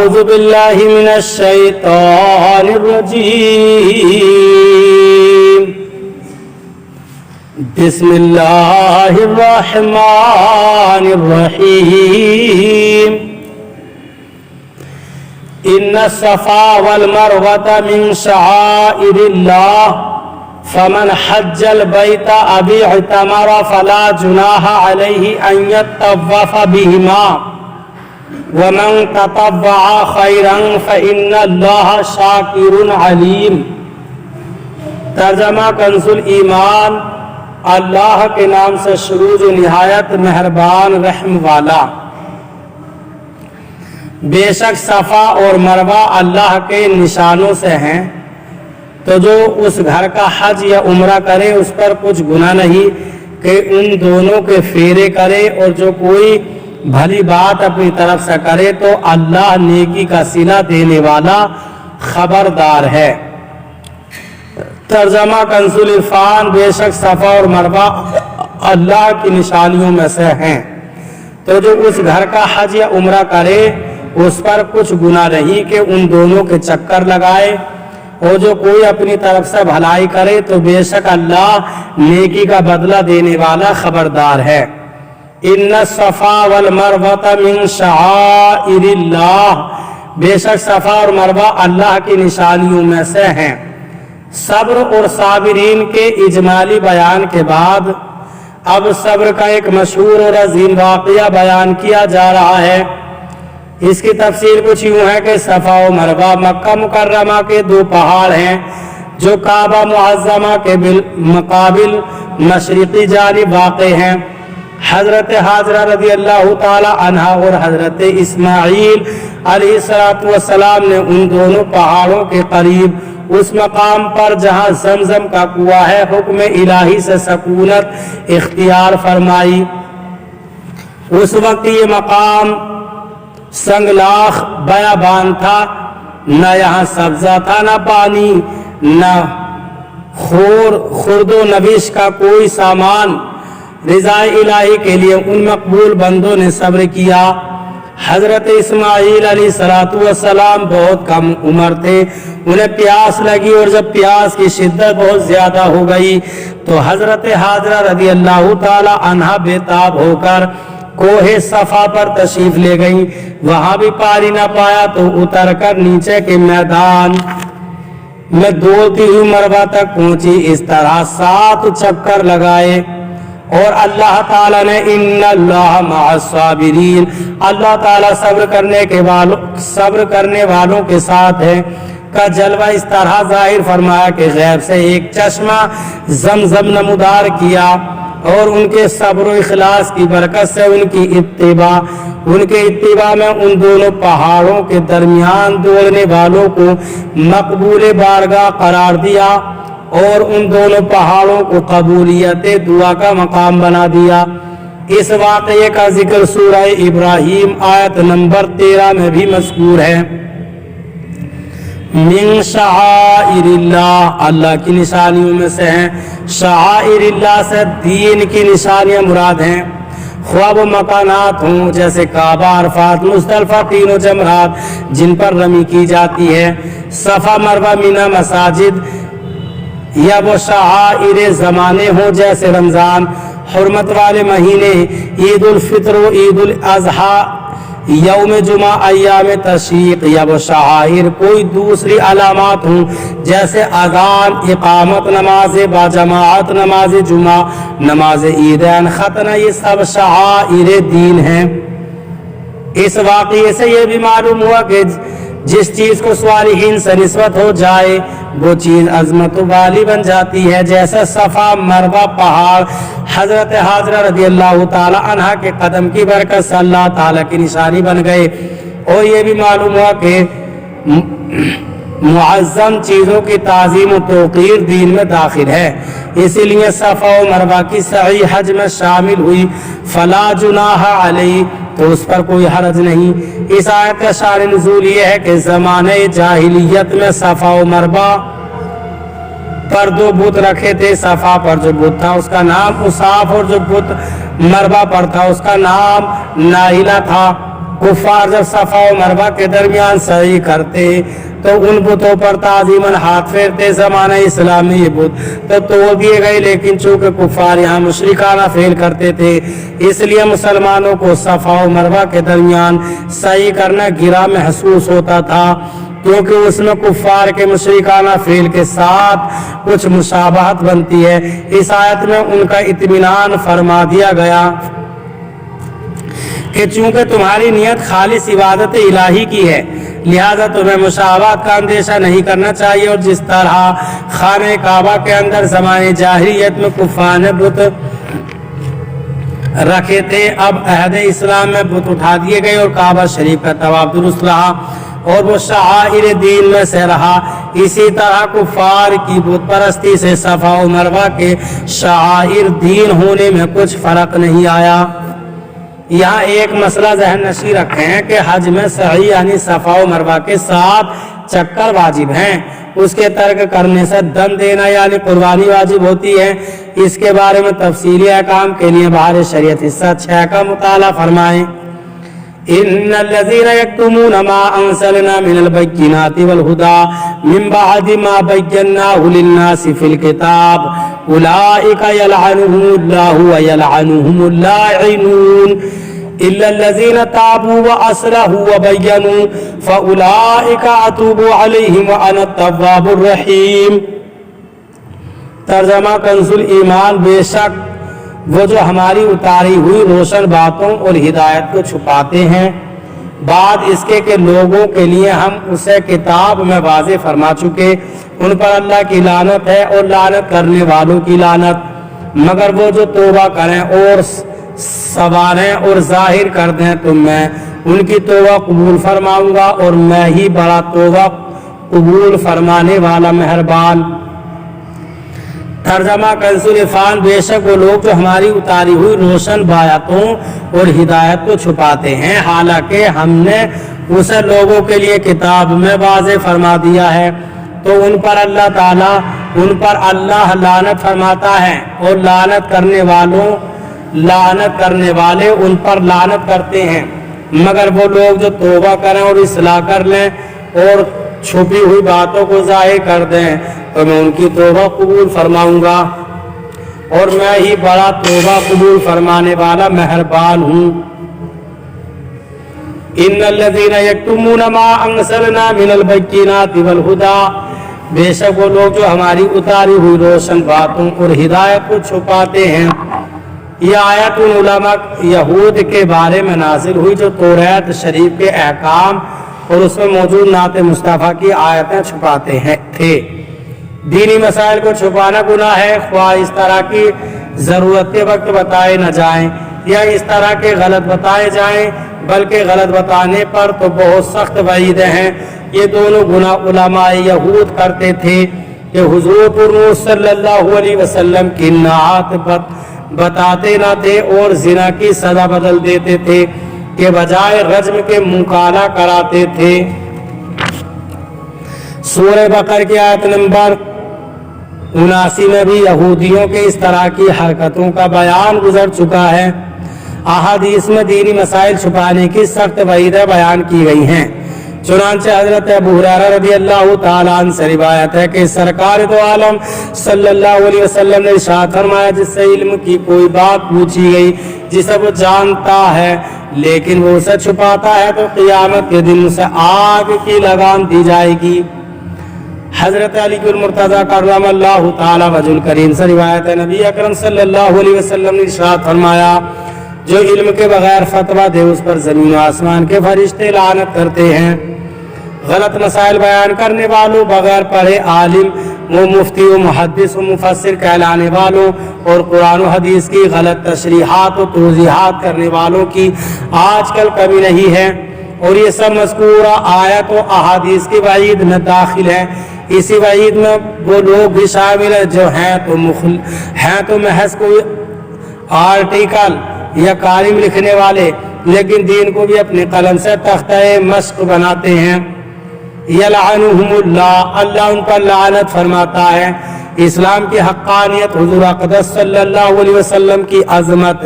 أعوذ بالله من الشيطان الرجيم بسم الله الرحمن الرحيم إن الصفا والمروة من شعائر الله فمن حج البيت أو اعتمر فلا جناح عليه أن يطوف بهما ومن تطوع خيرا فإن الله شاكر عليم۔ ترجمہ کنز الایمان۔ اللہ کے نام سے شروع جو نہایت مہربان رحم والا۔ بے شک صفا اور مروہ اللہ کے نشانوں سے ہیں، تو جو اس گھر کا حج یا عمرہ کرے اس پر کچھ گناہ نہیں کہ ان دونوں کے پھیرے کرے، اور جو کوئی بھلی بات اپنی طرف سے کرے تو اللہ نیکی کا صلہ دینے والا خبردار ہے۔ ترجمہ کنز العرفان۔ بے شک صفا اور مروہ اللہ کی نشانیوں میں سے ہیں، تو جو اس گھر کا حج یا عمرہ کرے اس پر کچھ گناہ نہیں کہ ان دونوں کے چکر لگائے، اور جو کوئی اپنی طرف سے بھلائی کرے تو بے شک اللہ نیکی کا بدلہ دینے والا خبردار ہے۔ ان الصفا والمروہ من شعائر اللہ۔ بے شک صفا اور مروہ اللہ کی نشانیوں میں سے ہیں۔ صبر اور صابرین کے اجمالی بیان کے بعد اب صبر کا ایک مشہور اور عظیم واقعہ بیان کیا جا رہا ہے۔ اس کی تفسیر کچھ یوں ہے کہ صفا و مروہ مکہ مکرمہ کے دو پہاڑ ہیں جو کعبہ معظمہ کے بالمقابل مشرقی جانب واقع ہیں۔ حضرت حاجرہ رضی اللہ تعالی عنہ اور حضرت اسماعیل علیہ السلام نے ان دونوں پہاڑوں کے قریب اس مقام پر جہاں زمزم کا کنواں ہے حکم الہی سے سکونت اختیار فرمائی۔ اس وقت یہ مقام سنگلاخ بیابان تھا، نہ یہاں سبزہ تھا، نہ پانی، نہ خرد و نوش کا کوئی سامان۔ رضا الہی کے لیے ان مقبول بندوں نے صبر کیا۔ حضرت اسماعیل علیہ السلام بہت کم عمر تھے، انہیں پیاس لگی، اور جب پیاس کی شدت بہت زیادہ ہو گئی تو حضرت حاجرہ رضی اللہ تعالی عنہ بے تاب ہو کر کوہ صفا پر تشریف لے گئیں۔ وہاں بھی پانی نہ پایا تو اتر کر نیچے کے میدان میں دوڑتی ہوئی مروہ تک پہنچی۔ اس طرح 7 چکر لگائے، اور اللہ تعالیٰ نے ان اللہ مع الصابرین، اللہ تعالیٰ صبر کرنے والوں کے ساتھ ہے کا جلوہ اس طرح ظاہر فرمایا کہ غیب سے ایک چشمہ زمزم نمودار کیا، اور ان کے صبر و اخلاص کی برکت سے ان کے اتباع میں ان دونوں پہاڑوں کے درمیان دوڑنے والوں کو مقبول بارگاہ قرار دیا، اور ان دونوں پہاڑوں کو قبولیت دعا کا مقام بنا دیا۔ اس واقعے کا ذکر سورہ ابراہیم آیت نمبر 13 میں بھی مذکور ہے۔ من شعائر اللہ، اللہ کی نشانیوں میں سے ہیں۔ شعائر اللہ سے دین کی نشانیاں مراد ہیں، خواہ وہ مکانات ہوں جیسے کعبہ، عرفات، مزدلفہ، تینوں جمرات جن پر رمی کی جاتی ہے، صفا، مروہ، مینا، مساجد، یا وہ شعائر زمانے ہوں جیسے رمضان، حرمت والے مہینے، عید الفطر و عید الاضحیٰ، یوم جمعہ، ایام تشریق، یا وہ شعائر کوئی دوسری علامات ہوں جیسے اذان، اقامت، نماز باجماعت، نماز جمعہ، نماز عیدین، ختنہ، یہ سب شعائر دین ہیں۔ اس واقعے سے یہ بھی معلوم ہوا کہ جس چیز کو صالحین سے نسبت ہو جائے وہ چیز عظمت والی بن جاتی ہے، جیسے صفا، مروہ پہاڑ حضرت حاجرہ رضی اللہ تعالی عنہ کے قدم کی برکت سے اللہ تعالی کی نشانی بن گئے۔ اور یہ بھی معلوم ہوا کہ معظم چیزوں کی تعظیم و توقیر دین میں داخل ہے، اسی لیے صفا و مروہ کی سعی حج میں شامل ہوئی۔ فلا جناح علیہ، تو اس پر کوئی حرج نہیں۔ اس آیت کا شان نزول یہ ہے کہ زمانے جاہلیت میں صفا و مروہ پر 2 بت رکھے تھے۔ صفا پر جو بت تھا اس کا نام اصاف، اور جو بت مروہ پر تھا اس کا نام نائلہ تھا۔ कुफ्फार जब सफा और मरवा के दरमियान सही करते तो उन बुतों पर ताजीमन हाथ फेरते। ज़माना इस्लामी ये बुत तो तोड़ दिए गए, लेकिन चूंकि कुफ्फार यहाँ मुशरिकाना फेल करते थे इसलिए मुसलमानों को सफा और मरवा के दरमियान सही करना गिरा महसूस होता था, क्योंकि उसमें कुफ्फार के मुशरिकाना फेल के साथ कुछ मुशाबहत बनती है। इस आयत में उनका इत्मीनान फरमा दिया गया कि चूंकि तुम्हारी नियत खालिस इबादत इलाही की है लिहाजा तुम्हें मुशाबहत का अंदेशा नहीं करना चाहिए। और जिस तरह खाने काबा के अंदर ज़माने जाहिलियत में कुफ्फार ने बुत रखे थे, अब अहद इस्लाम में बुत उठा दिए गए और काबा शरीफ का तवाफ दुरुस्त रहा और वो शाइर दीन में से रहा। इसी तरह कुफ्फार की बुत परस्ती से सफा और मरवा के शाइर दीन होने में कुछ फर्क नहीं आया। यहाँ एक मसला ज़हन नशी रखे हैं कि हज में सही यानी सफा और मरवा के 7 चक्कर वाजिब हैं। उसके तर्क करने से दम देना यानी कुर्बानी वाजिब होती है। इसके बारे में तफसीली अहकाम के लिए बाहर शरीयत हिस्सा 6 का मुताला फरमाएं। इन्नल्लज़ीना यक्तुमूना मा अंज़लना मिनल बय्यिनाति वल हुदा मिन बअदि मा बय्यन्नाहु लिन्नासि फिल किताब उलाइका यलअनुहुमुल्लाहु व यलअनुहुमुल लाइनून इल्लल्लज़ीना ताबू व असलहू व बय्यनू फउलाइका अतूबु अलैहिम व अना तव्वाबुर रहीम। तर्जमा कंजुल ईमान, बेशक वो जो हमारी उतारी हुई रोशन बातों और हिदायत को छुपाते हैं बाद इसके कि लोगों के लिए हम उसे किताब में वाज़े फरमा चुके, उन पर अल्लाह की लानत है और लानत करने वालों की लानत। मगर वो जो तौबा करें और सवारें और जाहिर कर दें तो मैं उनकी तौबा कबूल फरमाऊंगा और मैं ही बड़ा तौबा कबूल फरमाने वाला मेहरबान। तर्जमा कंजुल इरफान, बेशक वो लोग जो हमारी उतारी हुई रोशन बायतों और हिदायत को छुपाते हैं हालांकि हमने उसे लोगों के लिए किताब में वाज़े फरमा दिया है, तो उन पर अल्लाह लानत फरमाता है और लानत करने वाले उन पर लानत करते हैं। मगर वो लोग जो तौबा करें और इस्लाह कर लें और छुपी हुई बातों को ज़ाहिर कर दें तो मैं उनकी तौबा कबूल फरमाऊंगा और मैं ही बड़ा तौबा कबूल फरमाने वाला मेहरबान हूँ। इन्नल्लज़ीना यक्तुमूना मा अंज़लना मिनल बय्यिनाति वल हुदा, बेशक वो लोग जो हमारी उतारी हुई रोशन बातों और हिदायत को छुपाते हैं। यह आयत उन उलमा यहूद के बारे में नाजिल हुई जो तौरात शरीफ के अहकाम और उसमें मौजूद नात मुस्तफ़ा की आयतें छुपाते थे। दीनी मसाइल को छुपाना गुनाह है, ख्वाह इस तरह की ज़रूरत के वक्त बताए न जाएं या इस तरह के गलत बताए जाएं, बल्कि गलत बताने पर तो बहुत सख्त वईदें हैं। ये दोनों गुनाह उलमा यहूद करते थे कि हुज़ूर सल्लल्लाहु अलैहि वसल्लम की नात बताते न थे और जिना की सजा बदल देते थे के बजाय रज्म के मुकाला कराते थे। सूरह बकर की आयत नंबर 79 में भी यहूदियों के इस तरह की हरकतों का बयान गुजर चुका है। अहादीस में दीनी मसाइल छुपाने की सख्त वईदें बयान की गई हैं। चुनांचे हजरत अबू हुरैरा रज़ियल्लाहु ताला अन्हु से रिवायत है कि सरकार दो आलम सल्लल्लाहु अलैहि वसल्लम ने इरशाद फरमाया, जिससे इल्म की कोई बात पूछी गई जिसे वो जानता है लेकिन वो उसे छुपाता है तो क़ियामत के दिन उसे आग की लगाम दी जाएगी। हजरत अली मुर्तज़ा करमल्लाहु ताला वजहुल करीम से रिवायत है, नबी अकरम सल्लल्लाहु अलैहि वसल्लम ने इरशाद फरमाया, जो इल्म के बगैर फतवा दे उस पर ज़मीन व आसमान के फरिश्ते लानत करते हैं। गलत मसाइल बयान करने वालों, बगैर पढ़े आलिम व मुफ्ती व मुहद्दिस व मुफस्सिर कहलाने वालों और कुरान व हदीस की गलत तशरीहात व तौज़ीहात करने वालों की आजकल कमी नहीं है और ये सब मज़कूरा आयत व अहादीस की वईद में दाखिल है। इसी वईद में वो लोग भी शामिल है जो हैं तो महज कोई आर्टिकल या कालिम लिखने वाले, लेकिन दीन को भी अपने कलम से तख्ते मश्क बनाते हैं। यलअनुहुमुल्लाह, अल्लाह उन पर लानत फरमाता है। इस्लाम की हक्कानियत, हुज़ूर अक़दस सल्लल्लाहु अलैहि वसल्लम की अज़मत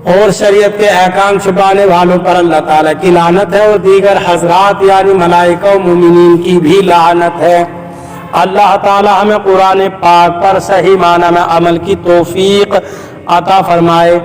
اور شریعت کے احکام چھپانے والوں پر اللہ تعالیٰ کی لعنت ہے، اور دیگر حضرات یعنی ملائکہ و مومنین کی بھی لعنت ہے۔ اللہ تعالیٰ ہمیں قرآن پاک پر صحیح معنی میں عمل کی توفیق عطا فرمائے۔